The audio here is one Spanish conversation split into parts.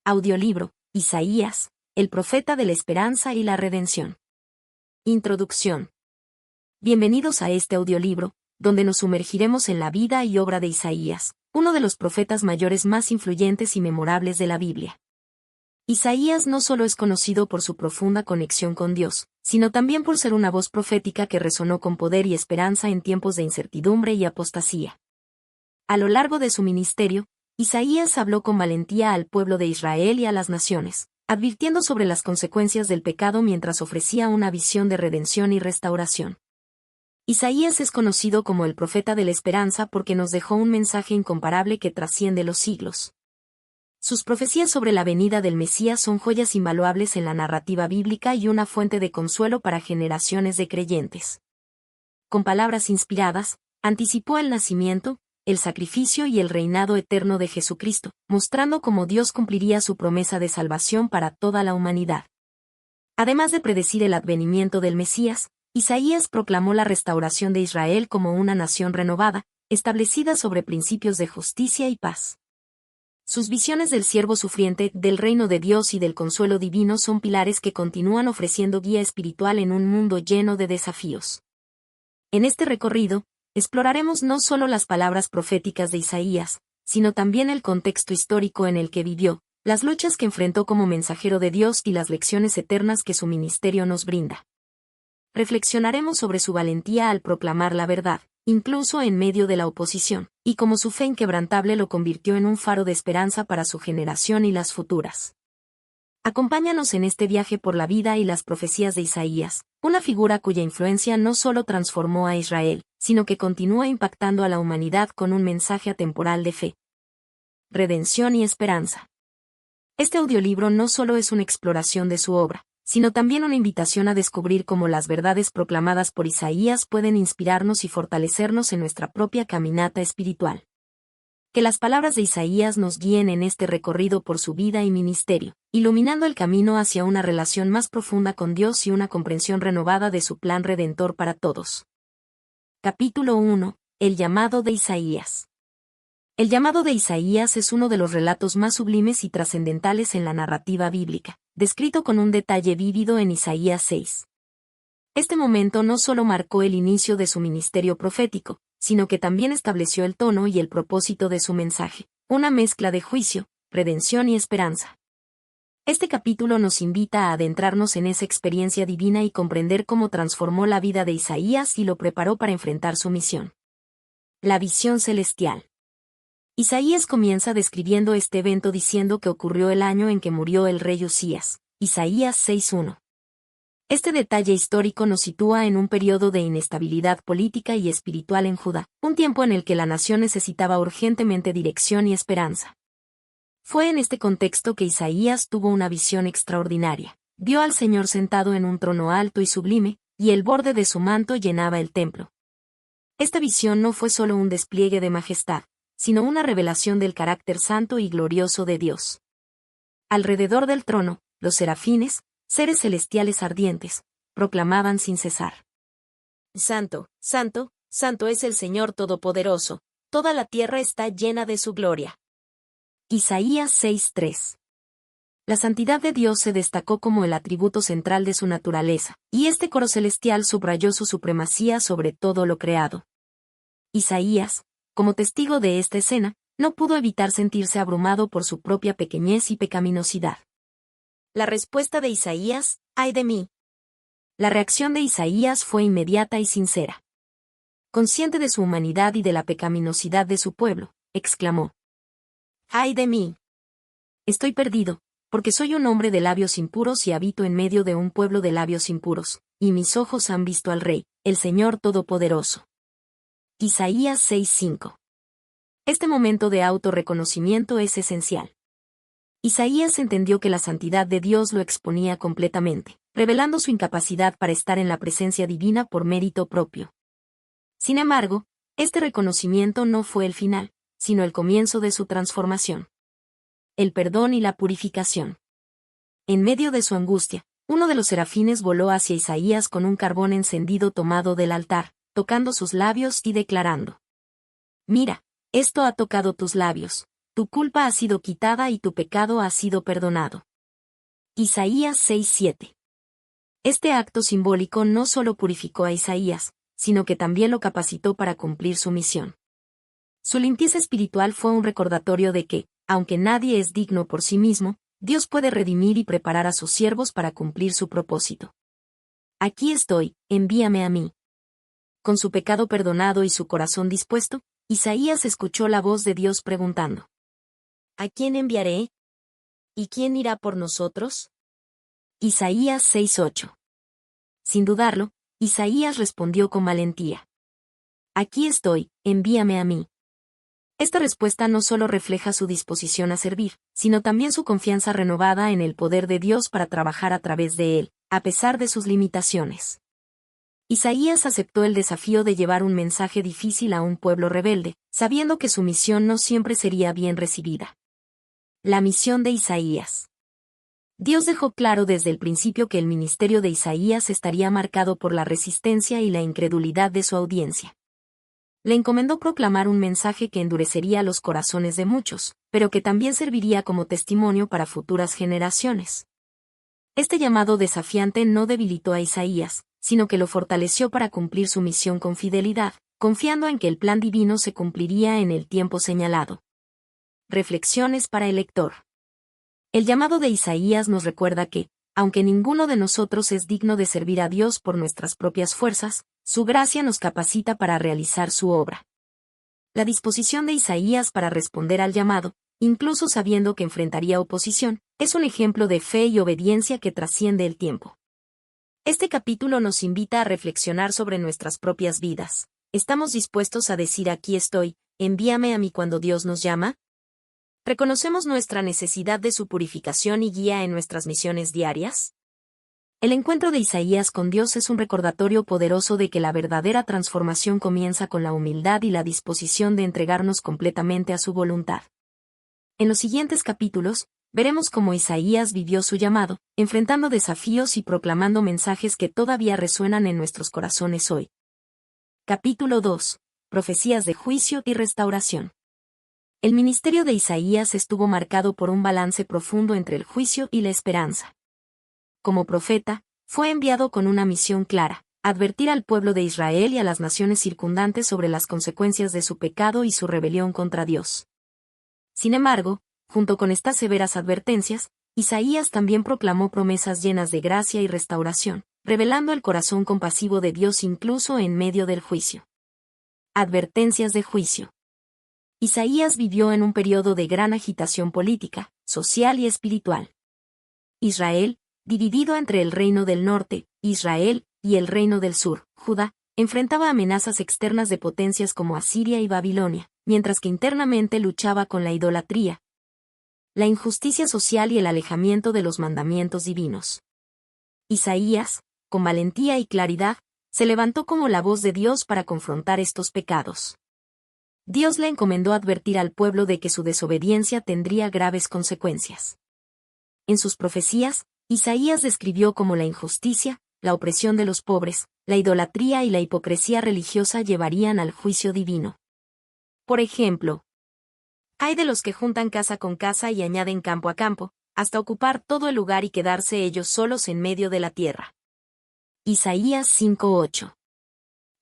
Audiolibro, Isaías, el profeta de la esperanza y la redención. Introducción. Bienvenidos a este audiolibro, donde nos sumergiremos en la vida y obra de Isaías, uno de los profetas mayores más influyentes y memorables de la Biblia. Isaías no solo es conocido por su profunda conexión con Dios, sino también por ser una voz profética que resonó con poder y esperanza en tiempos de incertidumbre y apostasía. A lo largo de su ministerio, Isaías habló con valentía al pueblo de Israel y a las naciones, advirtiendo sobre las consecuencias del pecado mientras ofrecía una visión de redención y restauración. Isaías es conocido como el profeta de la esperanza porque nos dejó un mensaje incomparable que trasciende los siglos. Sus profecías sobre la venida del Mesías son joyas invaluables en la narrativa bíblica y una fuente de consuelo para generaciones de creyentes. Con palabras inspiradas, anticipó el nacimiento, el sacrificio y el reinado eterno de Jesucristo, mostrando cómo Dios cumpliría su promesa de salvación para toda la humanidad. Además de predecir el advenimiento del Mesías, Isaías proclamó la restauración de Israel como una nación renovada, establecida sobre principios de justicia y paz. Sus visiones del siervo sufriente, del reino de Dios y del consuelo divino son pilares que continúan ofreciendo guía espiritual en un mundo lleno de desafíos. En este recorrido, exploraremos no solo las palabras proféticas de Isaías, sino también el contexto histórico en el que vivió, las luchas que enfrentó como mensajero de Dios y las lecciones eternas que su ministerio nos brinda. Reflexionaremos sobre su valentía al proclamar la verdad, incluso en medio de la oposición, y cómo su fe inquebrantable lo convirtió en un faro de esperanza para su generación y las futuras. Acompáñanos en este viaje por la vida y las profecías de Isaías, una figura cuya influencia no solo transformó a Israel, sino que continúa impactando a la humanidad con un mensaje atemporal de fe, redención y esperanza. Este audiolibro no solo es una exploración de su obra, sino también una invitación a descubrir cómo las verdades proclamadas por Isaías pueden inspirarnos y fortalecernos en nuestra propia caminata espiritual. Que las palabras de Isaías nos guíen en este recorrido por su vida y ministerio, iluminando el camino hacia una relación más profunda con Dios y una comprensión renovada de su plan redentor para todos. Capítulo 1. El llamado de Isaías. El llamado de Isaías es uno de los relatos más sublimes y trascendentales en la narrativa bíblica, descrito con un detalle vívido en Isaías 6. Este momento no solo marcó el inicio de su ministerio profético, sino que también estableció el tono y el propósito de su mensaje, una mezcla de juicio, redención y esperanza. Este capítulo nos invita a adentrarnos en esa experiencia divina y comprender cómo transformó la vida de Isaías y lo preparó para enfrentar su misión. La visión celestial. Isaías comienza describiendo este evento diciendo que ocurrió el año en que murió el rey Usías, Isaías 6:1. Este detalle histórico nos sitúa en un periodo de inestabilidad política y espiritual en Judá, un tiempo en el que la nación necesitaba urgentemente dirección y esperanza. Fue en este contexto que Isaías tuvo una visión extraordinaria. Vio al Señor sentado en un trono alto y sublime, y el borde de su manto llenaba el templo. Esta visión no fue solo un despliegue de majestad, sino una revelación del carácter santo y glorioso de Dios. Alrededor del trono, los serafines, seres celestiales ardientes, proclamaban sin cesar: Santo, Santo, Santo es el Señor Todopoderoso, toda la tierra está llena de su gloria. Isaías 6:3. La santidad de Dios se destacó como el atributo central de su naturaleza, y este coro celestial subrayó su supremacía sobre todo lo creado. Isaías, como testigo de esta escena, no pudo evitar sentirse abrumado por su propia pequeñez y pecaminosidad. La respuesta de Isaías: ¡ay de mí! La reacción de Isaías fue inmediata y sincera. Consciente de su humanidad y de la pecaminosidad de su pueblo, exclamó: ¡ay de mí! Estoy perdido, porque soy un hombre de labios impuros y habito en medio de un pueblo de labios impuros, y mis ojos han visto al Rey, el Señor Todopoderoso. Isaías 6:5. Este momento de autorreconocimiento es esencial. Isaías entendió que la santidad de Dios lo exponía completamente, revelando su incapacidad para estar en la presencia divina por mérito propio. Sin embargo, este reconocimiento no fue el final, sino el comienzo de su transformación. El perdón y la purificación. En medio de su angustia, uno de los serafines voló hacia Isaías con un carbón encendido tomado del altar, tocando sus labios y declarando: Mira, esto ha tocado tus labios, tu culpa ha sido quitada y tu pecado ha sido perdonado. Isaías 6:7. Este acto simbólico no solo purificó a Isaías, sino que también lo capacitó para cumplir su misión. Su limpieza espiritual fue un recordatorio de que, aunque nadie es digno por sí mismo, Dios puede redimir y preparar a sus siervos para cumplir su propósito. Aquí estoy, envíame a mí. Con su pecado perdonado y su corazón dispuesto, Isaías escuchó la voz de Dios preguntando: ¿A quién enviaré? ¿Y quién irá por nosotros? Isaías 6:8. Sin dudarlo, Isaías respondió con valentía: Aquí estoy, envíame a mí. Esta respuesta no solo refleja su disposición a servir, sino también su confianza renovada en el poder de Dios para trabajar a través de él, a pesar de sus limitaciones. Isaías aceptó el desafío de llevar un mensaje difícil a un pueblo rebelde, sabiendo que su misión no siempre sería bien recibida. La misión de Isaías. Dios dejó claro desde el principio que el ministerio de Isaías estaría marcado por la resistencia y la incredulidad de su audiencia. Le encomendó proclamar un mensaje que endurecería los corazones de muchos, pero que también serviría como testimonio para futuras generaciones. Este llamado desafiante no debilitó a Isaías, sino que lo fortaleció para cumplir su misión con fidelidad, confiando en que el plan divino se cumpliría en el tiempo señalado. Reflexiones para el lector. El llamado de Isaías nos recuerda que, aunque ninguno de nosotros es digno de servir a Dios por nuestras propias fuerzas, su gracia nos capacita para realizar su obra. La disposición de Isaías para responder al llamado, incluso sabiendo que enfrentaría oposición, es un ejemplo de fe y obediencia que trasciende el tiempo. Este capítulo nos invita a reflexionar sobre nuestras propias vidas. ¿Estamos dispuestos a decir aquí estoy, envíame a mí cuando Dios nos llama? ¿Reconocemos nuestra necesidad de su purificación y guía en nuestras misiones diarias? El encuentro de Isaías con Dios es un recordatorio poderoso de que la verdadera transformación comienza con la humildad y la disposición de entregarnos completamente a su voluntad. En los siguientes capítulos, veremos cómo Isaías vivió su llamado, enfrentando desafíos y proclamando mensajes que todavía resuenan en nuestros corazones hoy. Capítulo 2. Profecías de juicio y restauración. El ministerio de Isaías estuvo marcado por un balance profundo entre el juicio y la esperanza. Como profeta, fue enviado con una misión clara: advertir al pueblo de Israel y a las naciones circundantes sobre las consecuencias de su pecado y su rebelión contra Dios. Sin embargo, junto con estas severas advertencias, Isaías también proclamó promesas llenas de gracia y restauración, revelando el corazón compasivo de Dios incluso en medio del juicio. Advertencias de juicio. Isaías vivió en un periodo de gran agitación política, social y espiritual. Israel, dividido entre el reino del norte, Israel, y el reino del sur, Judá, enfrentaba amenazas externas de potencias como Asiria y Babilonia, mientras que internamente luchaba con la idolatría, la injusticia social y el alejamiento de los mandamientos divinos. Isaías, con valentía y claridad, se levantó como la voz de Dios para confrontar estos pecados. Dios le encomendó advertir al pueblo de que su desobediencia tendría graves consecuencias. En sus profecías, Isaías describió cómo la injusticia, la opresión de los pobres, la idolatría y la hipocresía religiosa llevarían al juicio divino. Por ejemplo, hay de los que juntan casa con casa y añaden campo a campo, hasta ocupar todo el lugar y quedarse ellos solos en medio de la tierra. Isaías 5:8.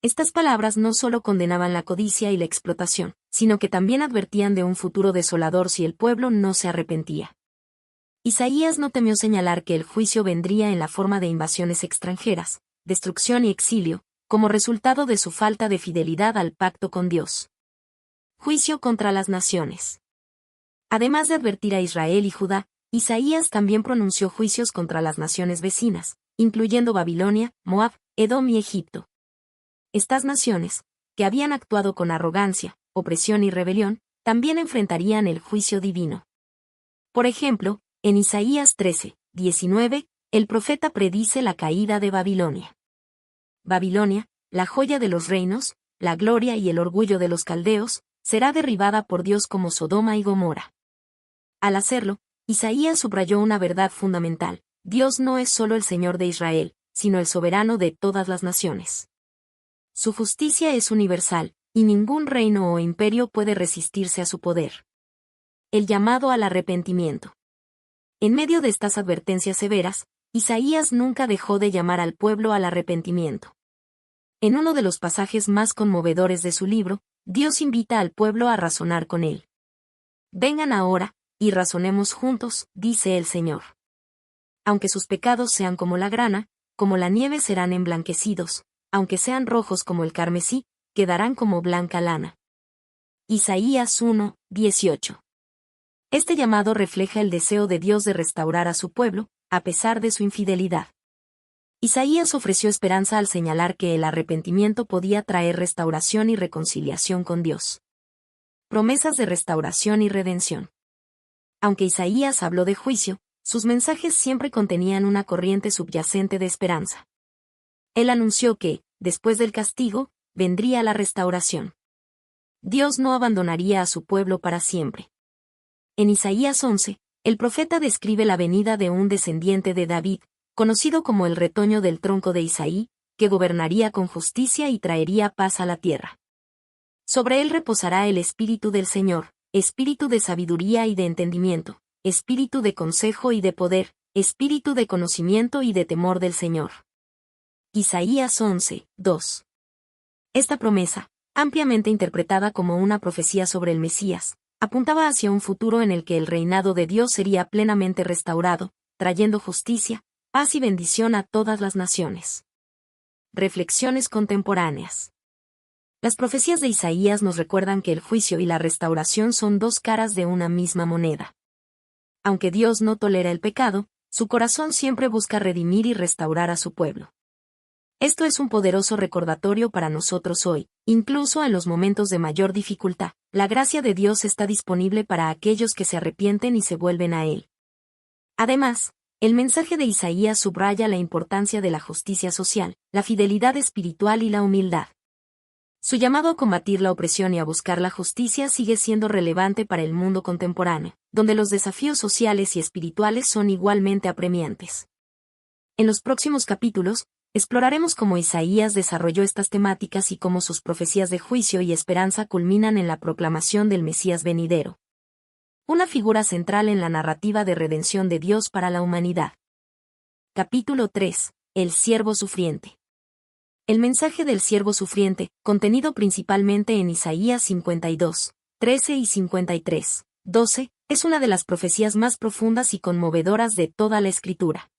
Estas palabras no solo condenaban la codicia y la explotación, sino que también advertían de un futuro desolador si el pueblo no se arrepentía. Isaías no temió señalar que el juicio vendría en la forma de invasiones extranjeras, destrucción y exilio, como resultado de su falta de fidelidad al pacto con Dios. Juicio contra las naciones. Además de advertir a Israel y Judá, Isaías también pronunció juicios contra las naciones vecinas, incluyendo Babilonia, Moab, Edom y Egipto. Estas naciones, que habían actuado con arrogancia, opresión y rebelión, también enfrentarían el juicio divino. Por ejemplo, en Isaías 13:19, el profeta predice la caída de Babilonia. Babilonia, la joya de los reinos, la gloria y el orgullo de los caldeos, será derribada por Dios como Sodoma y Gomorra. Al hacerlo, Isaías subrayó una verdad fundamental: Dios no es solo el Señor de Israel, sino el soberano de todas las naciones. Su justicia es universal, y ningún reino o imperio puede resistirse a su poder. El llamado al arrepentimiento. En medio de estas advertencias severas, Isaías nunca dejó de llamar al pueblo al arrepentimiento. En uno de los pasajes más conmovedores de su libro, Dios invita al pueblo a razonar con él. Vengan ahora, y razonemos juntos, dice el Señor. Aunque sus pecados sean como la grana, como la nieve serán emblanquecidos, aunque sean rojos como el carmesí, quedarán como blanca lana. Isaías 1, 18. Este llamado refleja el deseo de Dios de restaurar a su pueblo, a pesar de su infidelidad. Isaías ofreció esperanza al señalar que el arrepentimiento podía traer restauración y reconciliación con Dios. Promesas de restauración y redención. Aunque Isaías habló de juicio, sus mensajes siempre contenían una corriente subyacente de esperanza. Él anunció que, después del castigo, vendría la restauración. Dios no abandonaría a su pueblo para siempre. En Isaías 11, el profeta describe la venida de un descendiente de David, conocido como el retoño del tronco de Isaí, que gobernaría con justicia y traería paz a la tierra. Sobre él reposará el espíritu del Señor, espíritu de sabiduría y de entendimiento, espíritu de consejo y de poder, espíritu de conocimiento y de temor del Señor. Isaías 11, 2. Esta promesa, ampliamente interpretada como una profecía sobre el Mesías, apuntaba hacia un futuro en el que el reinado de Dios sería plenamente restaurado, trayendo justicia, paz y bendición a todas las naciones. Reflexiones contemporáneas. Las profecías de Isaías nos recuerdan que el juicio y la restauración son dos caras de una misma moneda. Aunque Dios no tolera el pecado, su corazón siempre busca redimir y restaurar a su pueblo. Esto es un poderoso recordatorio para nosotros hoy, incluso en los momentos de mayor dificultad. La gracia de Dios está disponible para aquellos que se arrepienten y se vuelven a Él. Además, el mensaje de Isaías subraya la importancia de la justicia social, la fidelidad espiritual y la humildad. Su llamado a combatir la opresión y a buscar la justicia sigue siendo relevante para el mundo contemporáneo, donde los desafíos sociales y espirituales son igualmente apremiantes. En los próximos capítulos, exploraremos cómo Isaías desarrolló estas temáticas y cómo sus profecías de juicio y esperanza culminan en la proclamación del Mesías venidero. Una figura central en la narrativa de redención de Dios para la humanidad. Capítulo 3. El siervo sufriente. El mensaje del siervo sufriente, contenido principalmente en Isaías 52, 13 y 53, 12, es una de las profecías más profundas y conmovedoras de toda la Escritura.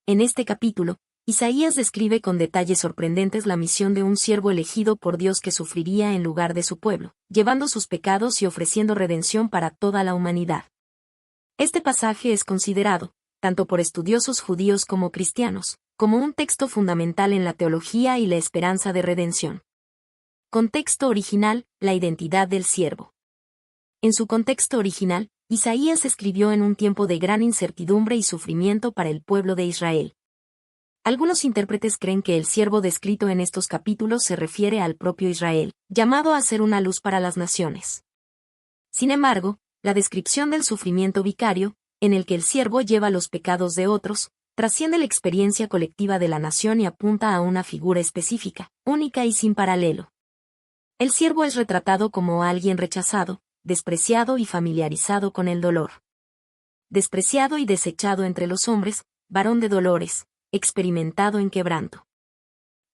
En este capítulo, Isaías describe con detalles sorprendentes la misión de un siervo elegido por Dios que sufriría en lugar de su pueblo, llevando sus pecados y ofreciendo redención para toda la humanidad. Este pasaje es considerado, tanto por estudiosos judíos como cristianos, como un texto fundamental en la teología y la esperanza de redención. Contexto original: la identidad del siervo. En su contexto original, Isaías escribió en un tiempo de gran incertidumbre y sufrimiento para el pueblo de Israel. Algunos intérpretes creen que el siervo descrito en estos capítulos se refiere al propio Israel, llamado a ser una luz para las naciones. Sin embargo, la descripción del sufrimiento vicario, en el que el siervo lleva los pecados de otros, trasciende la experiencia colectiva de la nación y apunta a una figura específica, única y sin paralelo. El siervo es retratado como alguien rechazado, despreciado y familiarizado con el dolor. Despreciado y desechado entre los hombres, varón de dolores, experimentado en quebranto.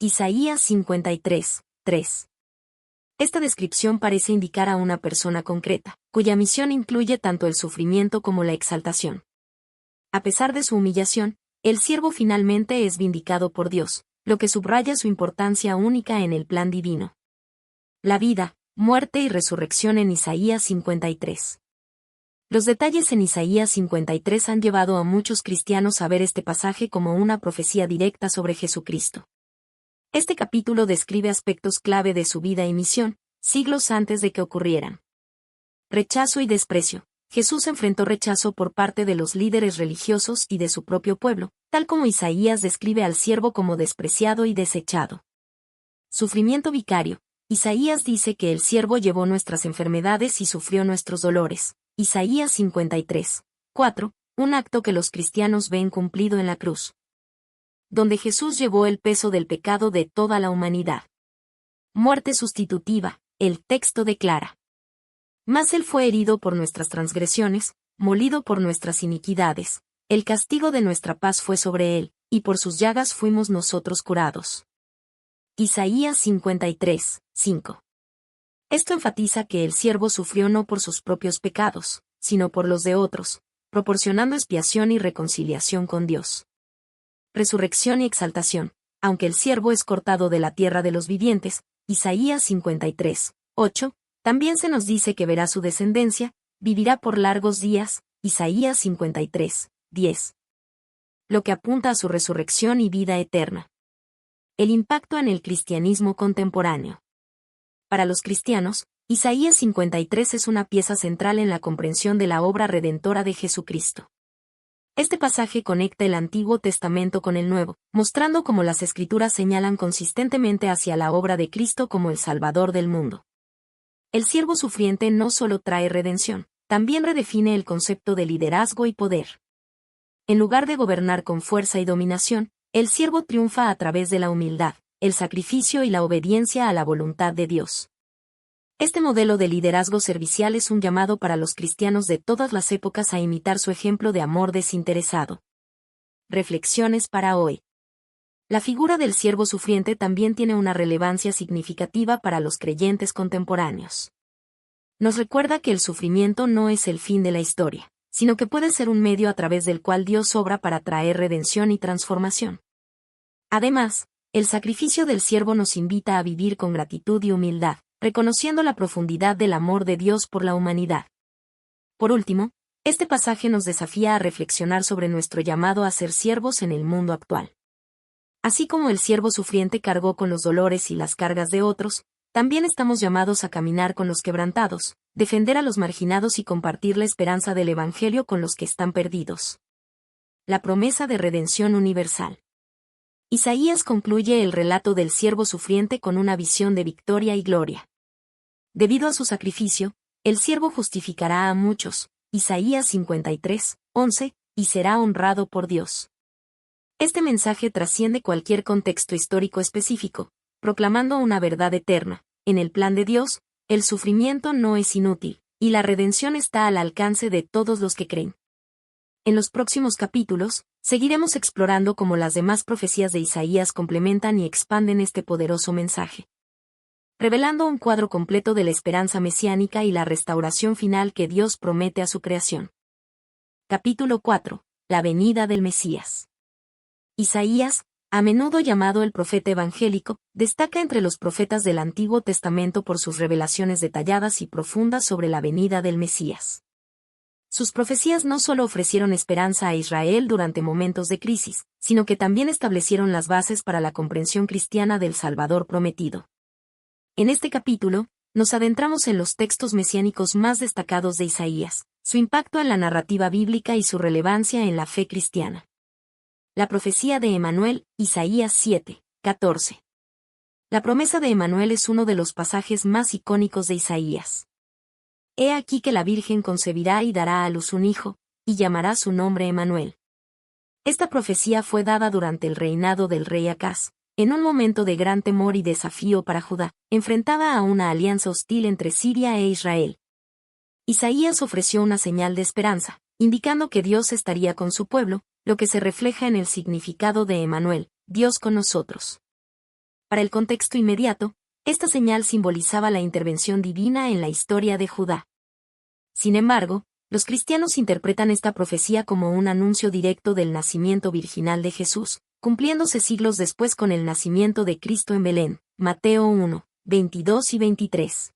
Isaías 53, 3. Esta descripción parece indicar a una persona concreta, cuya misión incluye tanto el sufrimiento como la exaltación. A pesar de su humillación, el siervo finalmente es vindicado por Dios, lo que subraya su importancia única en el plan divino. La vida, muerte y resurrección en Isaías 53. Los detalles en Isaías 53 han llevado a muchos cristianos a ver este pasaje como una profecía directa sobre Jesucristo. Este capítulo describe aspectos clave de su vida y misión, siglos antes de que ocurrieran. Rechazo y desprecio. Jesús enfrentó rechazo por parte de los líderes religiosos y de su propio pueblo, tal como Isaías describe al siervo como despreciado y desechado. Sufrimiento vicario. Isaías dice que el siervo llevó nuestras enfermedades y sufrió nuestros dolores. Isaías 53, 4, un acto que los cristianos ven cumplido en la cruz, donde Jesús llevó el peso del pecado de toda la humanidad. Muerte sustitutiva, el texto declara. Mas él fue herido por nuestras transgresiones, molido por nuestras iniquidades. El castigo de nuestra paz fue sobre él, y por sus llagas fuimos nosotros curados. Isaías 53, 5. Esto enfatiza que el siervo sufrió no por sus propios pecados, sino por los de otros, proporcionando expiación y reconciliación con Dios. Resurrección y exaltación. Aunque el siervo es cortado de la tierra de los vivientes, Isaías 53, 8, también se nos dice que verá su descendencia, vivirá por largos días, Isaías 53, 10. Lo que apunta a su resurrección y vida eterna. El impacto en el cristianismo contemporáneo. Para los cristianos, Isaías 53 es una pieza central en la comprensión de la obra redentora de Jesucristo. Este pasaje conecta el Antiguo Testamento con el Nuevo, mostrando cómo las Escrituras señalan consistentemente hacia la obra de Cristo como el Salvador del mundo. El siervo sufriente no solo trae redención, también redefine el concepto de liderazgo y poder. En lugar de gobernar con fuerza y dominación, el siervo triunfa a través de la humildad, el sacrificio y la obediencia a la voluntad de Dios. Este modelo de liderazgo servicial es un llamado para los cristianos de todas las épocas a imitar su ejemplo de amor desinteresado. Reflexiones para hoy. La figura del siervo sufriente también tiene una relevancia significativa para los creyentes contemporáneos. Nos recuerda que el sufrimiento no es el fin de la historia, sino que puede ser un medio a través del cual Dios obra para traer redención y transformación. Además, el sacrificio del siervo nos invita a vivir con gratitud y humildad, reconociendo la profundidad del amor de Dios por la humanidad. Por último, este pasaje nos desafía a reflexionar sobre nuestro llamado a ser siervos en el mundo actual. Así como el siervo sufriente cargó con los dolores y las cargas de otros, también estamos llamados a caminar con los quebrantados, defender a los marginados y compartir la esperanza del Evangelio con los que están perdidos. La promesa de redención universal. Isaías concluye el relato del siervo sufriente con una visión de victoria y gloria. Debido a su sacrificio, el siervo justificará a muchos, Isaías 53, 11, y será honrado por Dios. Este mensaje trasciende cualquier contexto histórico específico, proclamando una verdad eterna. En el plan de Dios, el sufrimiento no es inútil, y la redención está al alcance de todos los que creen. En los próximos capítulos, seguiremos explorando cómo las demás profecías de Isaías complementan y expanden este poderoso mensaje, revelando un cuadro completo de la esperanza mesiánica y la restauración final que Dios promete a su creación. Capítulo 4. La venida del Mesías. Isaías, a menudo llamado el profeta evangélico, destaca entre los profetas del Antiguo Testamento por sus revelaciones detalladas y profundas sobre la venida del Mesías. Sus profecías no solo ofrecieron esperanza a Israel durante momentos de crisis, sino que también establecieron las bases para la comprensión cristiana del Salvador prometido. En este capítulo, nos adentramos en los textos mesiánicos más destacados de Isaías, su impacto en la narrativa bíblica y su relevancia en la fe cristiana. La profecía de Emanuel, Isaías 7, 14. La promesa de Emanuel es uno de los pasajes más icónicos de Isaías. He aquí que la Virgen concebirá y dará a luz un hijo, y llamará su nombre Emanuel. Esta profecía fue dada durante el reinado del rey Acaz, en un momento de gran temor y desafío para Judá, enfrentada a una alianza hostil entre Siria e Israel. Isaías ofreció una señal de esperanza, indicando que Dios estaría con su pueblo, lo que se refleja en el significado de Emanuel, Dios con nosotros. Para el contexto inmediato, esta señal simbolizaba la intervención divina en la historia de Judá. Sin embargo, los cristianos interpretan esta profecía como un anuncio directo del nacimiento virginal de Jesús, cumpliéndose siglos después con el nacimiento de Cristo en Belén, Mateo 1, 22 y 23.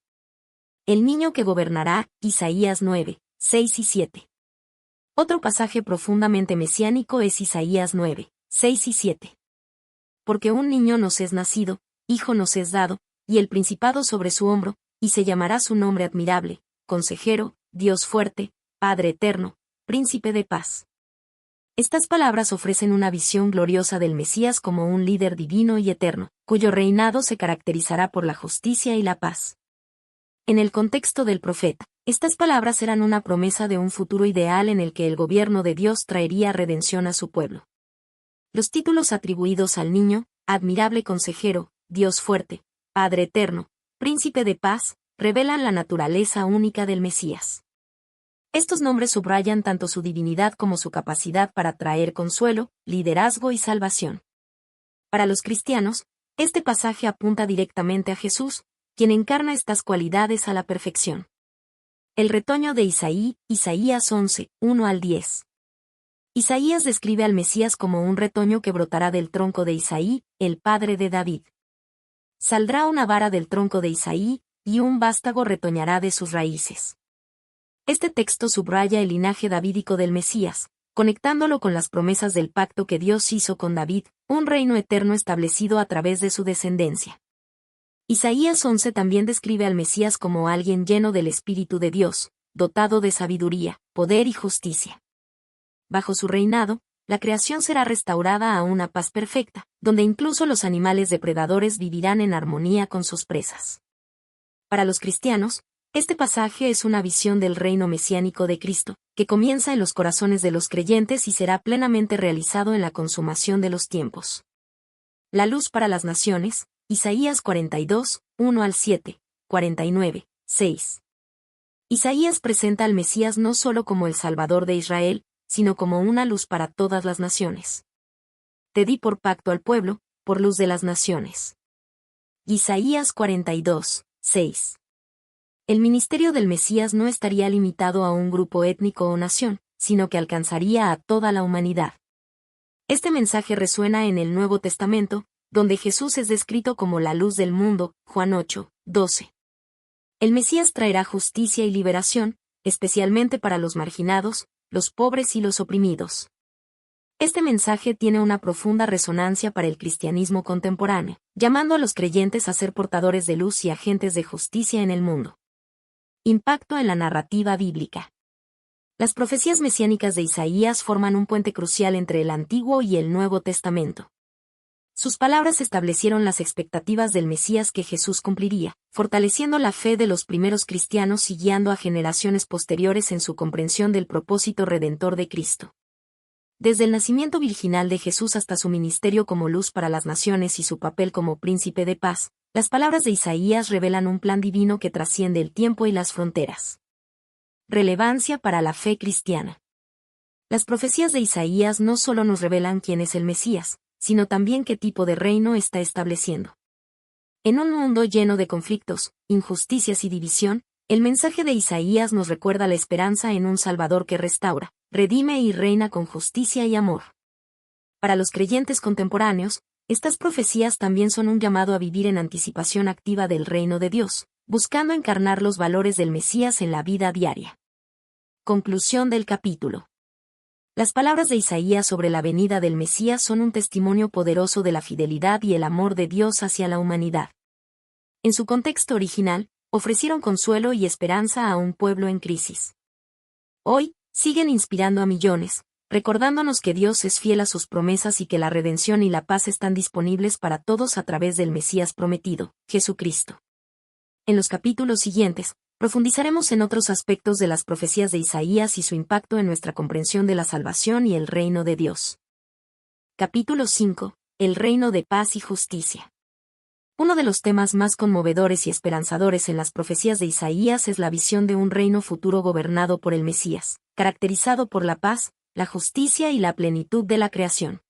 El niño que gobernará, Isaías 9, 6 y 7. Otro pasaje profundamente mesiánico es Isaías 9, 6 y 7. Porque un niño nos es nacido, hijo nos es dado, y el principado sobre su hombro, y se llamará su nombre admirable, Consejero, Dios fuerte, Padre eterno, Príncipe de paz. Estas palabras ofrecen una visión gloriosa del Mesías como un líder divino y eterno, cuyo reinado se caracterizará por la justicia y la paz. En el contexto del profeta, estas palabras eran una promesa de un futuro ideal en el que el gobierno de Dios traería redención a su pueblo. Los títulos atribuidos al niño, admirable consejero, Dios fuerte, Padre eterno, Príncipe de paz, revelan la naturaleza única del Mesías. Estos nombres subrayan tanto su divinidad como su capacidad para traer consuelo, liderazgo y salvación. Para los cristianos, este pasaje apunta directamente a Jesús, quien encarna estas cualidades a la perfección. El retoño de Isaías 11, 1 al 10. Isaías describe al Mesías como un retoño que brotará del tronco de Isaí, el padre de David. Saldrá una vara del tronco de Isaí, y un vástago retoñará de sus raíces. Este texto subraya el linaje davídico del Mesías, conectándolo con las promesas del pacto que Dios hizo con David, un reino eterno establecido a través de su descendencia. Isaías 11 también describe al Mesías como alguien lleno del Espíritu de Dios, dotado de sabiduría, poder y justicia. Bajo su reinado, la creación será restaurada a una paz perfecta, donde incluso los animales depredadores vivirán en armonía con sus presas. Para los cristianos, este pasaje es una visión del reino mesiánico de Cristo, que comienza en los corazones de los creyentes y será plenamente realizado en la consumación de los tiempos. La luz para las naciones, Isaías 42, 1 al 7, 49, 6. Isaías presenta al Mesías no solo como el Salvador de Israel, sino como una luz para todas las naciones. Te di por pacto al pueblo, por luz de las naciones. Isaías 42, 6. El ministerio del Mesías no estaría limitado a un grupo étnico o nación, sino que alcanzaría a toda la humanidad. Este mensaje resuena en el Nuevo Testamento, donde Jesús es descrito como la luz del mundo, Juan 8, 12. El Mesías traerá justicia y liberación, especialmente para los marginados, los pobres y los oprimidos. Este mensaje tiene una profunda resonancia para el cristianismo contemporáneo, llamando a los creyentes a ser portadores de luz y agentes de justicia en el mundo. Impacto en la narrativa bíblica. Las profecías mesiánicas de Isaías forman un puente crucial entre el Antiguo y el Nuevo Testamento. Sus palabras establecieron las expectativas del Mesías que Jesús cumpliría, fortaleciendo la fe de los primeros cristianos y guiando a generaciones posteriores en su comprensión del propósito redentor de Cristo. Desde el nacimiento virginal de Jesús hasta su ministerio como luz para las naciones y su papel como príncipe de paz, las palabras de Isaías revelan un plan divino que trasciende el tiempo y las fronteras. Relevancia para la fe cristiana. Las profecías de Isaías no solo nos revelan quién es el Mesías, sino también qué tipo de reino está estableciendo. En un mundo lleno de conflictos, injusticias y división, el mensaje de Isaías nos recuerda la esperanza en un Salvador que restaura, redime y reina con justicia y amor. Para los creyentes contemporáneos, estas profecías también son un llamado a vivir en anticipación activa del reino de Dios, buscando encarnar los valores del Mesías en la vida diaria. Conclusión del capítulo. Las palabras de Isaías sobre la venida del Mesías son un testimonio poderoso de la fidelidad y el amor de Dios hacia la humanidad. En su contexto original, ofrecieron consuelo y esperanza a un pueblo en crisis. Hoy, siguen inspirando a millones, recordándonos que Dios es fiel a sus promesas y que la redención y la paz están disponibles para todos a través del Mesías prometido, Jesucristo. En los capítulos siguientes, profundizaremos en otros aspectos de las profecías de Isaías y su impacto en nuestra comprensión de la salvación y el reino de Dios. Capítulo 5. El reino de paz y justicia. Uno de los temas más conmovedores y esperanzadores en las profecías de Isaías es la visión de un reino futuro gobernado por el Mesías, caracterizado por la paz, la justicia y la plenitud de la creación.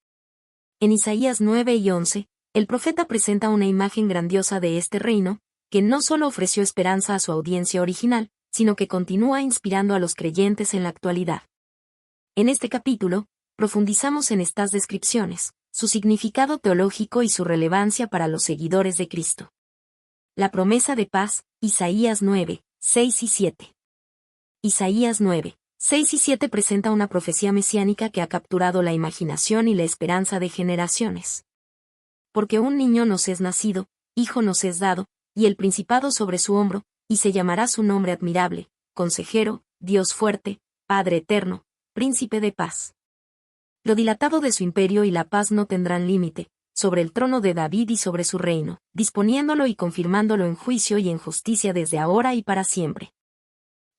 En Isaías 9 y 11, el profeta presenta una imagen grandiosa de este reino, que no solo ofreció esperanza a su audiencia original, sino que continúa inspirando a los creyentes en la actualidad. En este capítulo, profundizamos en estas descripciones, su significado teológico y su relevancia para los seguidores de Cristo. La promesa de paz, Isaías 9, 6 y 7. Isaías 9, 6 y 7 presenta una profecía mesiánica que ha capturado la imaginación y la esperanza de generaciones. Porque un niño nos es nacido, hijo nos es dado, y el principado sobre su hombro, y se llamará su nombre admirable, Consejero, Dios fuerte, Padre eterno, Príncipe de paz. Lo dilatado de su imperio y la paz no tendrán límite, sobre el trono de David y sobre su reino, disponiéndolo y confirmándolo en juicio y en justicia desde ahora y para siempre.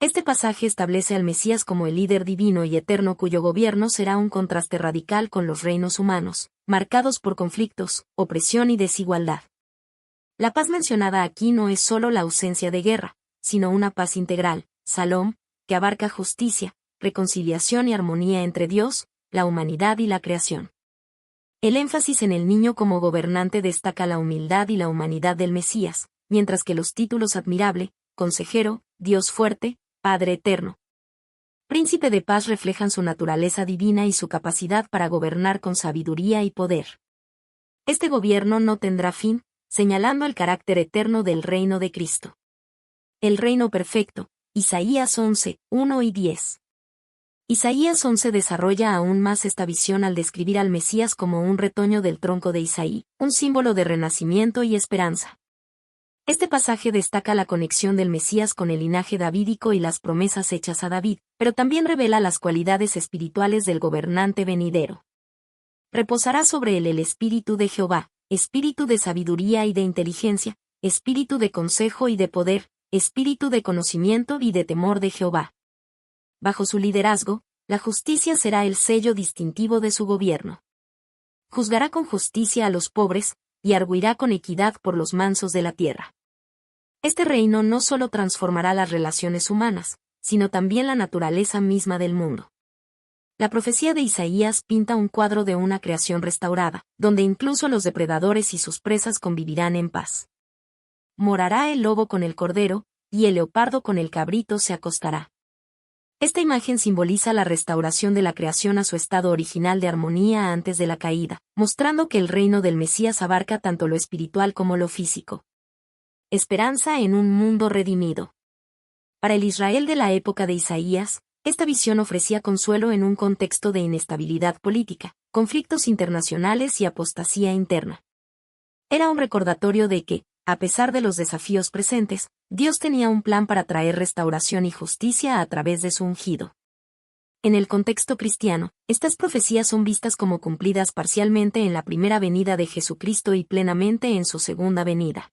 Este pasaje establece al Mesías como el líder divino y eterno cuyo gobierno será un contraste radical con los reinos humanos, marcados por conflictos, opresión y desigualdad. La paz mencionada aquí no es solo la ausencia de guerra, sino una paz integral, Salom, que abarca justicia, reconciliación y armonía entre Dios, la humanidad y la creación. El énfasis en el niño como gobernante destaca la humildad y la humanidad del Mesías, mientras que los títulos admirable, consejero, Dios fuerte, Padre eterno, Príncipe de paz reflejan su naturaleza divina y su capacidad para gobernar con sabiduría y poder. Este gobierno no tendrá fin, señalando el carácter eterno del reino de Cristo. El reino perfecto, Isaías 11, 1 y 10. Isaías 11 desarrolla aún más esta visión al describir al Mesías como un retoño del tronco de Isaí, un símbolo de renacimiento y esperanza. Este pasaje destaca la conexión del Mesías con el linaje davídico y las promesas hechas a David, pero también revela las cualidades espirituales del gobernante venidero. Reposará sobre él el espíritu de Jehová, espíritu de sabiduría y de inteligencia, espíritu de consejo y de poder, espíritu de conocimiento y de temor de Jehová. Bajo su liderazgo, la justicia será el sello distintivo de su gobierno. Juzgará con justicia a los pobres, y arguirá con equidad por los mansos de la tierra. Este reino no solo transformará las relaciones humanas, sino también la naturaleza misma del mundo. La profecía de Isaías pinta un cuadro de una creación restaurada, donde incluso los depredadores y sus presas convivirán en paz. Morará el lobo con el cordero, y el leopardo con el cabrito se acostará. Esta imagen simboliza la restauración de la creación a su estado original de armonía antes de la caída, mostrando que el reino del Mesías abarca tanto lo espiritual como lo físico. Esperanza en un mundo redimido. Para el Israel de la época de Isaías, esta visión ofrecía consuelo en un contexto de inestabilidad política, conflictos internacionales y apostasía interna. Era un recordatorio de que, a pesar de los desafíos presentes, Dios tenía un plan para traer restauración y justicia a través de su ungido. En el contexto cristiano, estas profecías son vistas como cumplidas parcialmente en la primera venida de Jesucristo y plenamente en su segunda venida.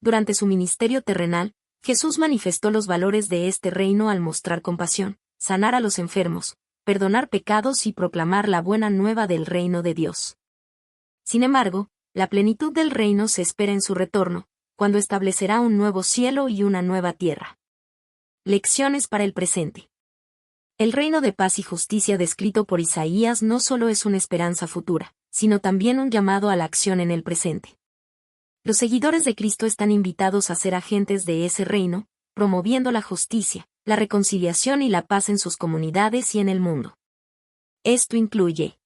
Durante su ministerio terrenal, Jesús manifestó los valores de este reino al mostrar compasión, sanar a los enfermos, perdonar pecados y proclamar la buena nueva del reino de Dios. Sin embargo, la plenitud del reino se espera en su retorno, cuando establecerá un nuevo cielo y una nueva tierra. Lecciones para el presente. El reino de paz y justicia descrito por Isaías no solo es una esperanza futura, sino también un llamado a la acción en el presente. Los seguidores de Cristo están invitados a ser agentes de ese reino, promoviendo la justicia, la reconciliación y la paz en sus comunidades y en el mundo. Esto incluye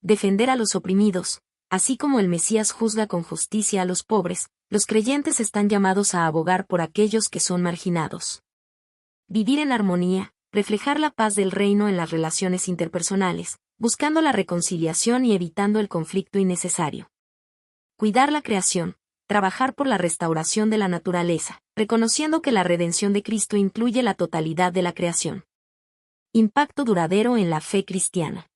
defender a los oprimidos, así como el Mesías juzga con justicia a los pobres, los creyentes están llamados a abogar por aquellos que son marginados. Vivir en armonía, reflejar la paz del reino en las relaciones interpersonales, buscando la reconciliación y evitando el conflicto innecesario. Cuidar la creación, trabajar por la restauración de la naturaleza, reconociendo que la redención de Cristo incluye la totalidad de la creación. Impacto duradero en la fe cristiana.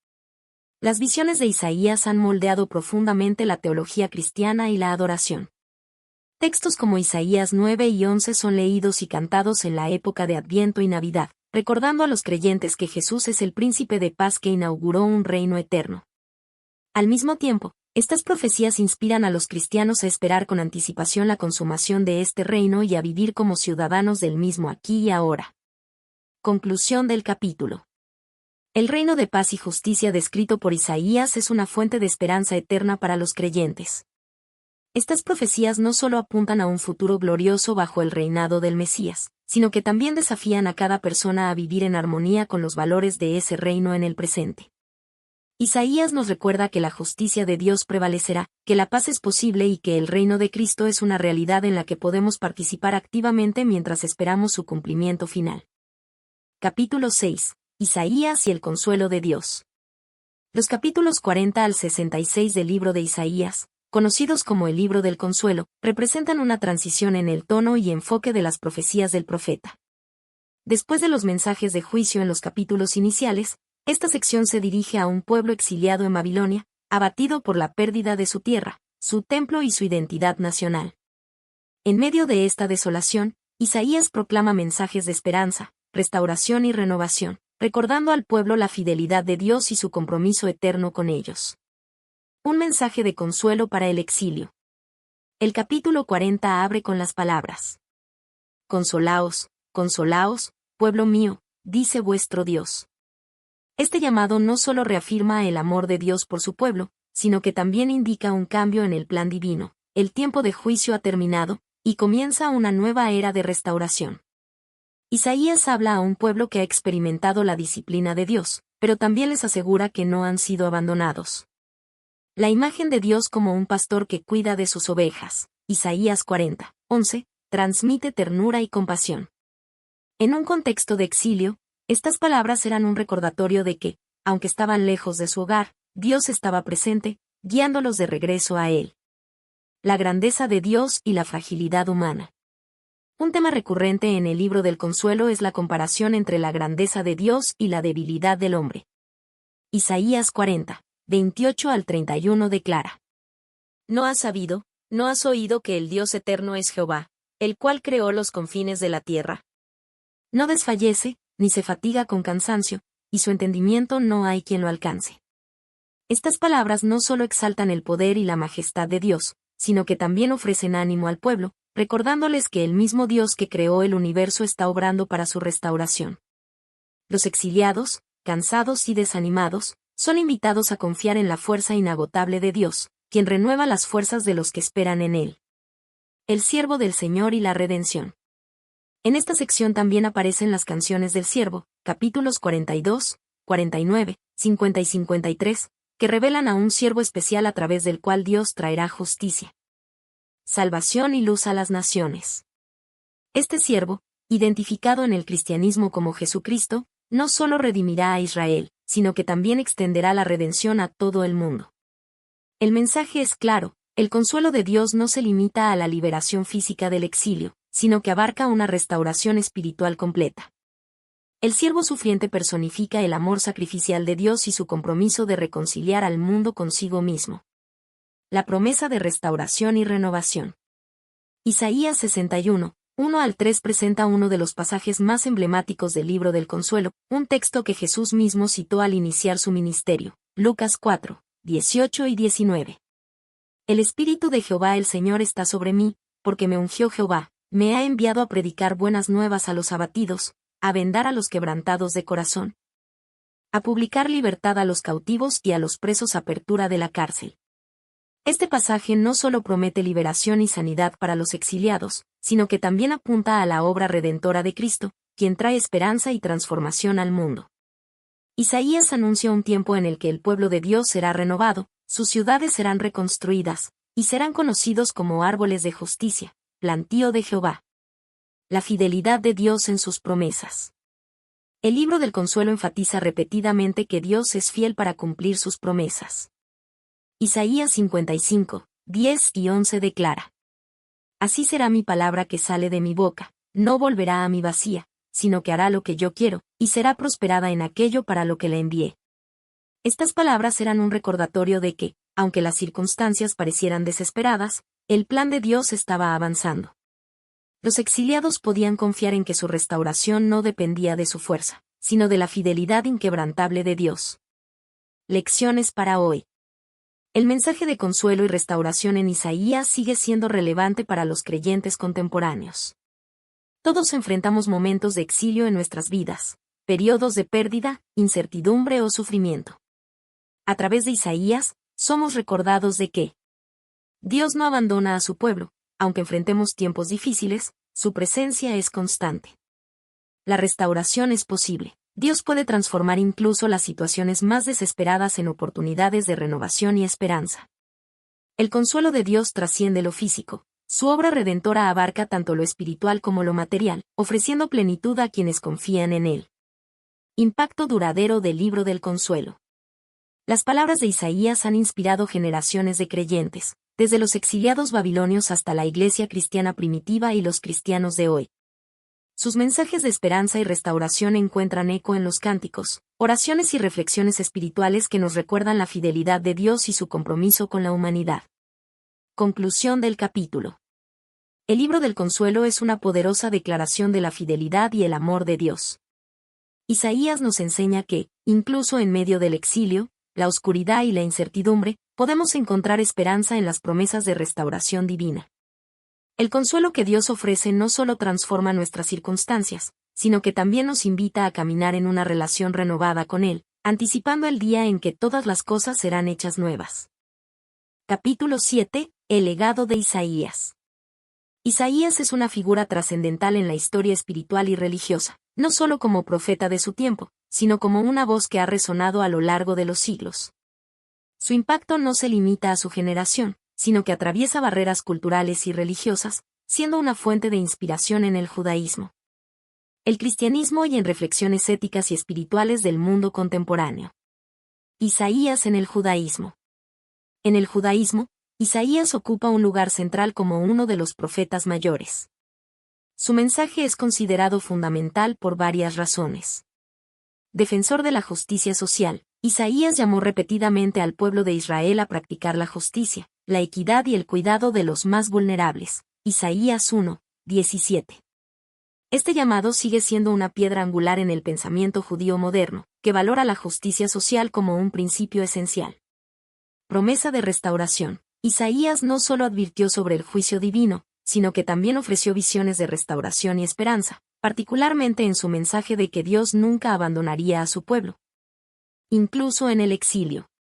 Las visiones de Isaías han moldeado profundamente la teología cristiana y la adoración. Textos como Isaías 9 y 11 son leídos y cantados en la época de Adviento y Navidad, recordando a los creyentes que Jesús es el príncipe de paz que inauguró un reino eterno. Al mismo tiempo, estas profecías inspiran a los cristianos a esperar con anticipación la consumación de este reino y a vivir como ciudadanos del mismo aquí y ahora. Conclusión del capítulo. El reino de paz y justicia descrito por Isaías es una fuente de esperanza eterna para los creyentes. Estas profecías no solo apuntan a un futuro glorioso bajo el reinado del Mesías, sino que también desafían a cada persona a vivir en armonía con los valores de ese reino en el presente. Isaías nos recuerda que la justicia de Dios prevalecerá, que la paz es posible y que el reino de Cristo es una realidad en la que podemos participar activamente mientras esperamos su cumplimiento final. Capítulo 6. Isaías y el consuelo de Dios. Los capítulos 40 al 66 del libro de Isaías, conocidos como el libro del consuelo, representan una transición en el tono y enfoque de las profecías del profeta. Después de los mensajes de juicio en los capítulos iniciales, esta sección se dirige a un pueblo exiliado en Babilonia, abatido por la pérdida de su tierra, su templo y su identidad nacional. En medio de esta desolación, Isaías proclama mensajes de esperanza, restauración y renovación, recordando al pueblo la fidelidad de Dios y su compromiso eterno con ellos. Un mensaje de consuelo para el exilio. El capítulo 40 abre con las palabras: consolaos, consolaos, pueblo mío, dice vuestro Dios. Este llamado no solo reafirma el amor de Dios por su pueblo, sino que también indica un cambio en el plan divino. El tiempo de juicio ha terminado, y comienza una nueva era de restauración. Isaías habla a un pueblo que ha experimentado la disciplina de Dios, pero también les asegura que no han sido abandonados. La imagen de Dios como un pastor que cuida de sus ovejas, Isaías 40:11, transmite ternura y compasión. En un contexto de exilio, estas palabras eran un recordatorio de que, aunque estaban lejos de su hogar, Dios estaba presente, guiándolos de regreso a Él. La grandeza de Dios y la fragilidad humana. Un tema recurrente en el libro del Consuelo es la comparación entre la grandeza de Dios y la debilidad del hombre. Isaías 40:28 al 31 declara: ¿No has sabido, no has oído que el Dios eterno es Jehová, el cual creó los confines de la tierra? No desfallece, ni se fatiga con cansancio, y su entendimiento no hay quien lo alcance. Estas palabras no solo exaltan el poder y la majestad de Dios, sino que también ofrecen ánimo al pueblo, recordándoles que el mismo Dios que creó el universo está obrando para su restauración. Los exiliados, cansados y desanimados, son invitados a confiar en la fuerza inagotable de Dios, quien renueva las fuerzas de los que esperan en Él. El siervo del Señor y la redención. En esta sección también aparecen las canciones del siervo, capítulos 42, 49, 50 y 53, que revelan a un siervo especial a través del cual Dios traerá justicia, salvación y luz a las naciones. Este siervo, identificado en el cristianismo como Jesucristo, no solo redimirá a Israel, sino que también extenderá la redención a todo el mundo. El mensaje es claro: el consuelo de Dios no se limita a la liberación física del exilio, sino que abarca una restauración espiritual completa. El siervo sufriente personifica el amor sacrificial de Dios y su compromiso de reconciliar al mundo consigo mismo. La promesa de restauración y renovación. Isaías 61, 1 al 3 presenta uno de los pasajes más emblemáticos del libro del Consuelo, un texto que Jesús mismo citó al iniciar su ministerio, Lucas 4, 18 y 19. El Espíritu de Jehová el Señor está sobre mí, porque me ungió Jehová, me ha enviado a predicar buenas nuevas a los abatidos, a vendar a los quebrantados de corazón, a publicar libertad a los cautivos y a los presos apertura de la cárcel. Este pasaje no solo promete liberación y sanidad para los exiliados, sino que también apunta a la obra redentora de Cristo, quien trae esperanza y transformación al mundo. Isaías anuncia un tiempo en el que el pueblo de Dios será renovado, sus ciudades serán reconstruidas, y serán conocidos como árboles de justicia, plantío de Jehová. La fidelidad de Dios en sus promesas. El libro del Consuelo enfatiza repetidamente que Dios es fiel para cumplir sus promesas. Isaías 55, 10 y 11 declara: Así será mi palabra que sale de mi boca, no volverá a mi vacía, sino que hará lo que yo quiero, y será prosperada en aquello para lo que la envié. Estas palabras eran un recordatorio de que, aunque las circunstancias parecieran desesperadas, el plan de Dios estaba avanzando. Los exiliados podían confiar en que su restauración no dependía de su fuerza, sino de la fidelidad inquebrantable de Dios. Lecciones para hoy. El mensaje de consuelo y restauración en Isaías sigue siendo relevante para los creyentes contemporáneos. Todos enfrentamos momentos de exilio en nuestras vidas, periodos de pérdida, incertidumbre o sufrimiento. A través de Isaías, somos recordados de que Dios no abandona a su pueblo, aunque enfrentemos tiempos difíciles, su presencia es constante. La restauración es posible. Dios puede transformar incluso las situaciones más desesperadas en oportunidades de renovación y esperanza. El consuelo de Dios trasciende lo físico. Su obra redentora abarca tanto lo espiritual como lo material, ofreciendo plenitud a quienes confían en Él. Impacto duradero del libro del Consuelo. Las palabras de Isaías han inspirado generaciones de creyentes, desde los exiliados babilonios hasta la iglesia cristiana primitiva y los cristianos de hoy. Sus mensajes de esperanza y restauración encuentran eco en los cánticos, oraciones y reflexiones espirituales que nos recuerdan la fidelidad de Dios y su compromiso con la humanidad. Conclusión del capítulo. El libro del Consuelo es una poderosa declaración de la fidelidad y el amor de Dios. Isaías nos enseña que, incluso en medio del exilio, la oscuridad y la incertidumbre, podemos encontrar esperanza en las promesas de restauración divina. El consuelo que Dios ofrece no solo transforma nuestras circunstancias, sino que también nos invita a caminar en una relación renovada con Él, anticipando el día en que todas las cosas serán hechas nuevas. Capítulo 7. El legado de Isaías. Isaías es una figura trascendental en la historia espiritual y religiosa, no solo como profeta de su tiempo, sino como una voz que ha resonado a lo largo de los siglos. Su impacto no se limita a su generación, sino que atraviesa barreras culturales y religiosas, siendo una fuente de inspiración en el judaísmo, el cristianismo y en reflexiones éticas y espirituales del mundo contemporáneo. Isaías en el judaísmo. En el judaísmo, Isaías ocupa un lugar central como uno de los profetas mayores. Su mensaje es considerado fundamental por varias razones. Defensor de la justicia social, Isaías llamó repetidamente al pueblo de Israel a practicar la justicia, la equidad y el cuidado de los más vulnerables. Isaías 1, 17. Este llamado sigue siendo una piedra angular en el pensamiento judío moderno, que valora la justicia social como un principio esencial. Promesa de restauración. Isaías no solo advirtió sobre el juicio divino, sino que también ofreció visiones de restauración y esperanza, particularmente en su mensaje de que Dios nunca abandonaría a su pueblo, incluso en el exilio.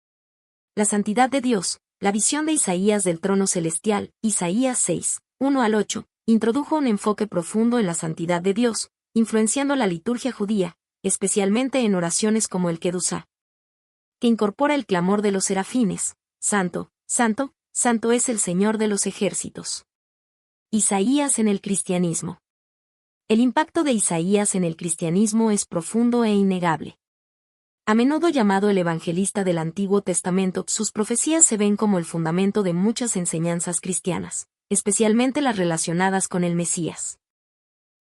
La santidad de Dios. La visión de Isaías del trono celestial, Isaías 6, 1 al 8, introdujo un enfoque profundo en la santidad de Dios, influenciando la liturgia judía, especialmente en oraciones como el Kedusá, que incorpora el clamor de los serafines: Santo, Santo, Santo es el Señor de los ejércitos. Isaías en el cristianismo. El impacto de Isaías en el cristianismo es profundo e innegable. A menudo llamado el evangelista del Antiguo Testamento, sus profecías se ven como el fundamento de muchas enseñanzas cristianas, especialmente las relacionadas con el Mesías.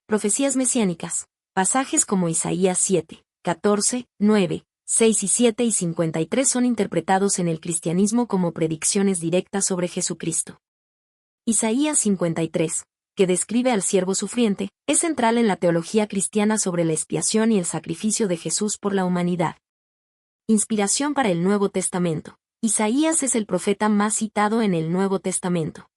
Profecías mesiánicas. Pasajes como Isaías 7, 14, 9, 6 y 7 y 53 son interpretados en el cristianismo como predicciones directas sobre Jesucristo. Isaías 53, que describe al siervo sufriente, es central en la teología cristiana sobre la expiación y el sacrificio de Jesús por la humanidad. Inspiración para el Nuevo Testamento. Isaías es el profeta más citado en el Nuevo Testamento.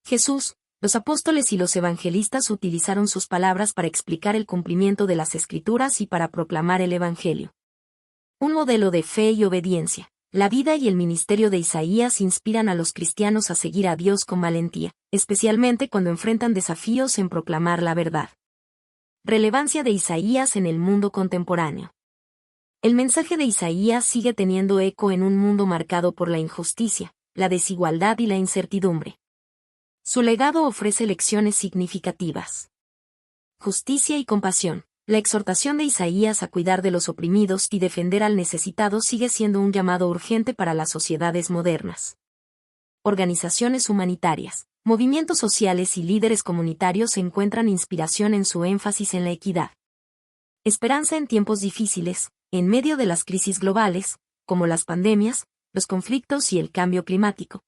Jesús, los apóstoles y los evangelistas utilizaron sus palabras para explicar el cumplimiento de las Escrituras y para proclamar el Evangelio. Un modelo de fe y obediencia. La vida y el ministerio de Isaías inspiran a los cristianos a seguir a Dios con valentía, especialmente cuando enfrentan desafíos en proclamar la verdad. Relevancia de Isaías en el mundo contemporáneo. El mensaje de Isaías sigue teniendo eco en un mundo marcado por la injusticia, la desigualdad y la incertidumbre. Su legado ofrece lecciones significativas. Justicia y compasión. La exhortación de Isaías a cuidar de los oprimidos y defender al necesitado sigue siendo un llamado urgente para las sociedades modernas. Organizaciones humanitarias, movimientos sociales y líderes comunitarios encuentran inspiración en su énfasis en la equidad. Esperanza en tiempos difíciles, en medio de las crisis globales, como las pandemias, los conflictos y el cambio climático.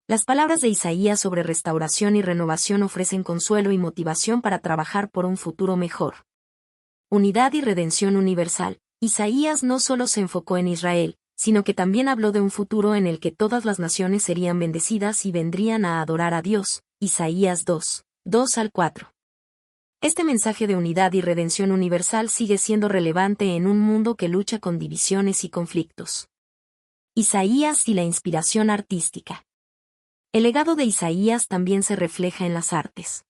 Las palabras de Isaías sobre restauración y renovación ofrecen consuelo y motivación para trabajar por un futuro mejor. Unidad y redención universal. Isaías no solo se enfocó en Israel, sino que también habló de un futuro en el que todas las naciones serían bendecidas y vendrían a adorar a Dios. Isaías 2, 2 al 4. Este mensaje de unidad y redención universal sigue siendo relevante en un mundo que lucha con divisiones y conflictos. Isaías y la inspiración artística. El legado de Isaías también se refleja en las artes.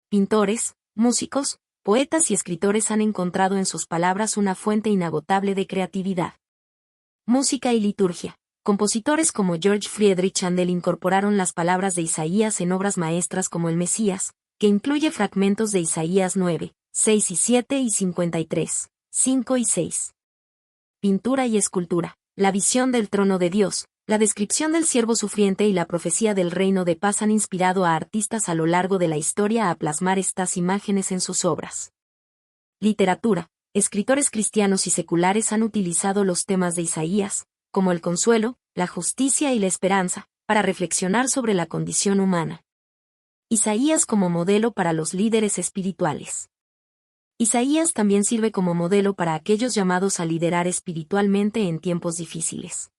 Pintores, músicos, poetas y escritores han encontrado en sus palabras una fuente inagotable de creatividad. Música y liturgia. Compositores como George Friedrich Händel incorporaron las palabras de Isaías en obras maestras como El Mesías, que incluye fragmentos de Isaías 9, 6 y 7 y 53, 5 y 6. Pintura y escultura. La visión del trono de Dios, la descripción del siervo sufriente y la profecía del reino de paz han inspirado a artistas a lo largo de la historia a plasmar estas imágenes en sus obras. Literatura. Escritores cristianos y seculares han utilizado los temas de Isaías, como el consuelo, la justicia y la esperanza, para reflexionar sobre la condición humana. Isaías como modelo para los líderes espirituales. Isaías también sirve como modelo para aquellos llamados a liderar espiritualmente en tiempos difíciles.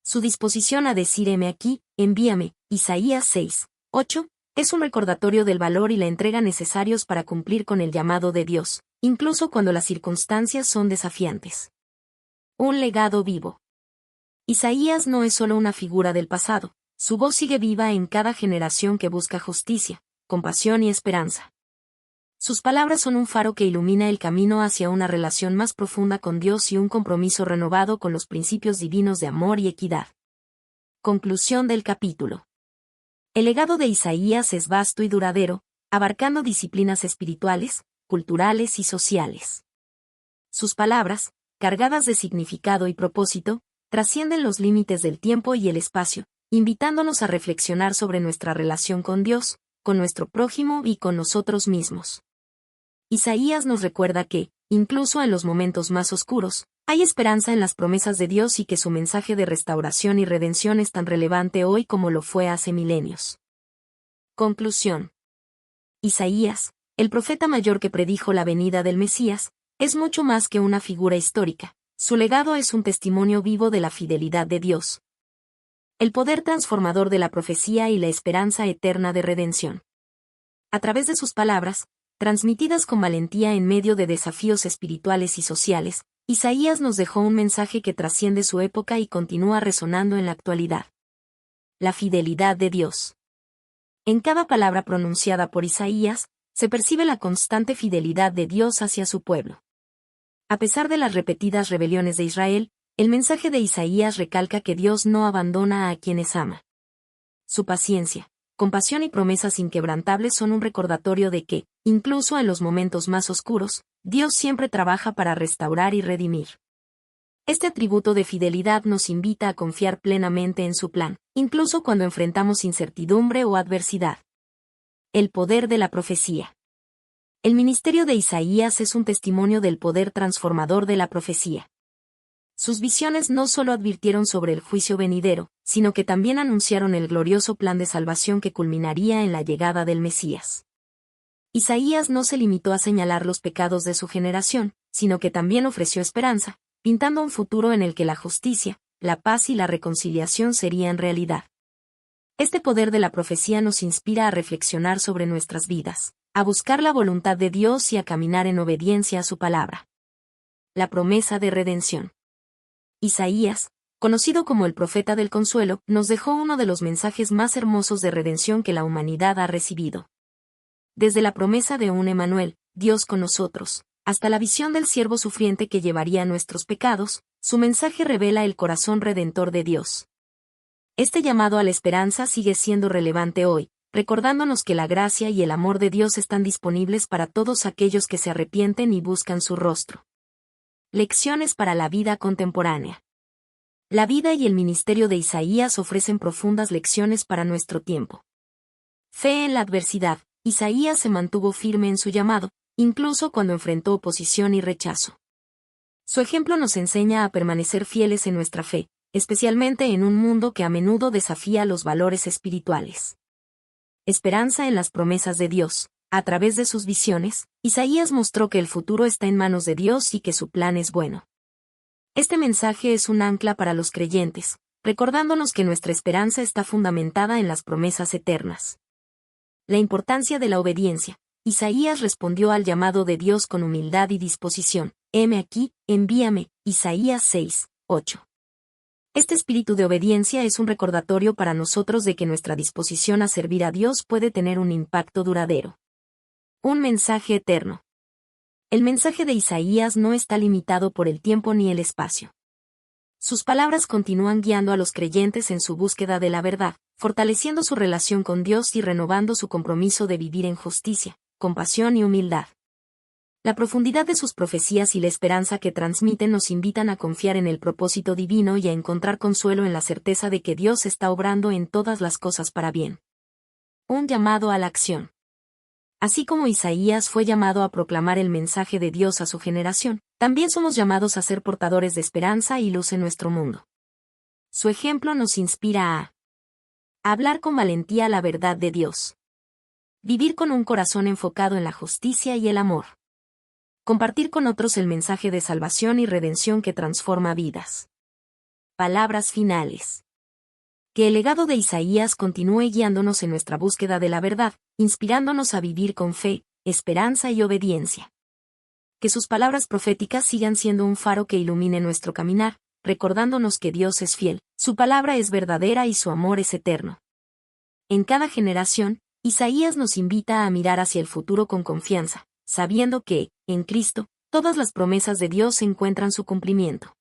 Su disposición a decir heme aquí, envíame, Isaías 6, 8, Es un recordatorio del valor y la entrega necesarios para cumplir con el llamado de Dios, incluso cuando las circunstancias son desafiantes. Un legado vivo. Isaías no es solo una figura del pasado, su voz sigue viva en cada generación que busca justicia, compasión y esperanza. Sus palabras son un faro que ilumina el camino hacia una relación más profunda con Dios y un compromiso renovado con los principios divinos de amor y equidad. Conclusión del capítulo. El legado de Isaías es vasto y duradero, abarcando disciplinas espirituales, culturales y sociales. Sus palabras, cargadas de significado y propósito, trascienden los límites del tiempo y el espacio, invitándonos a reflexionar sobre nuestra relación con Dios, con nuestro prójimo y con nosotros mismos. Isaías nos recuerda que, incluso en los momentos más oscuros, hay esperanza en las promesas de Dios y que su mensaje de restauración y redención es tan relevante hoy como lo fue hace milenios. Conclusión. Isaías, el profeta mayor que predijo la venida del Mesías, es mucho más que una figura histórica. Su legado es un testimonio vivo de la fidelidad de Dios, el poder transformador de la profecía y la esperanza eterna de redención. A través de sus palabras, transmitidas con valentía en medio de desafíos espirituales y sociales, Isaías nos dejó un mensaje que trasciende su época y continúa resonando en la actualidad. La fidelidad de Dios. En cada palabra pronunciada por Isaías, se percibe la constante fidelidad de Dios hacia su pueblo. A pesar de las repetidas rebeliones de Israel, el mensaje de Isaías recalca que Dios no abandona a quienes ama. Su paciencia, compasión y promesas inquebrantables son un recordatorio de que, incluso en los momentos más oscuros, Dios siempre trabaja para restaurar y redimir. Este atributo de fidelidad nos invita a confiar plenamente en su plan, incluso cuando enfrentamos incertidumbre o adversidad. El poder de la profecía. El ministerio de Isaías es un testimonio del poder transformador de la profecía. Sus visiones no solo advirtieron sobre el juicio venidero, sino que también anunciaron el glorioso plan de salvación que culminaría en la llegada del Mesías. Isaías no se limitó a señalar los pecados de su generación, sino que también ofreció esperanza, pintando un futuro en el que la justicia, la paz y la reconciliación serían realidad. Este poder de la profecía nos inspira a reflexionar sobre nuestras vidas, a buscar la voluntad de Dios y a caminar en obediencia a su palabra. La promesa de redención. Isaías, conocido como el profeta del consuelo, nos dejó uno de los mensajes más hermosos de redención que la humanidad ha recibido. Desde la promesa de un Emmanuel, Dios con nosotros, hasta la visión del siervo sufriente que llevaría nuestros pecados, su mensaje revela el corazón redentor de Dios. Este llamado a la esperanza sigue siendo relevante hoy, recordándonos que la gracia y el amor de Dios están disponibles para todos aquellos que se arrepienten y buscan su rostro. Lecciones para la vida contemporánea. La vida y el ministerio de Isaías ofrecen profundas lecciones para nuestro tiempo. Fe en la adversidad. Isaías se mantuvo firme en su llamado, incluso cuando enfrentó oposición y rechazo. Su ejemplo nos enseña a permanecer fieles en nuestra fe, especialmente en un mundo que a menudo desafía los valores espirituales. Esperanza en las promesas de Dios. A través de sus visiones, Isaías mostró que el futuro está en manos de Dios y que su plan es bueno. Este mensaje es un ancla para los creyentes, recordándonos que nuestra esperanza está fundamentada en las promesas eternas. La importancia de la obediencia. Isaías respondió al llamado de Dios con humildad y disposición. Heme aquí, envíame. Isaías 6, 8. Este espíritu de obediencia es un recordatorio para nosotros de que nuestra disposición a servir a Dios puede tener un impacto duradero. Un mensaje eterno. El mensaje de Isaías no está limitado por el tiempo ni el espacio. Sus palabras continúan guiando a los creyentes en su búsqueda de la verdad, fortaleciendo su relación con Dios y renovando su compromiso de vivir en justicia, compasión y humildad. La profundidad de sus profecías y la esperanza que transmiten nos invitan a confiar en el propósito divino y a encontrar consuelo en la certeza de que Dios está obrando en todas las cosas para bien. Un llamado a la acción. Así como Isaías fue llamado a proclamar el mensaje de Dios a su generación, también somos llamados a ser portadores de esperanza y luz en nuestro mundo. Su ejemplo nos inspira a hablar con valentía la verdad de Dios. Vivir con un corazón enfocado en la justicia y el amor. Compartir con otros el mensaje de salvación y redención que transforma vidas. Palabras finales. Que el legado de Isaías continúe guiándonos en nuestra búsqueda de la verdad, inspirándonos a vivir con fe, esperanza y obediencia. Que sus palabras proféticas sigan siendo un faro que ilumine nuestro caminar, recordándonos que Dios es fiel, su palabra es verdadera y su amor es eterno. En cada generación, Isaías nos invita a mirar hacia el futuro con confianza, sabiendo que, en Cristo, todas las promesas de Dios encuentran su cumplimiento.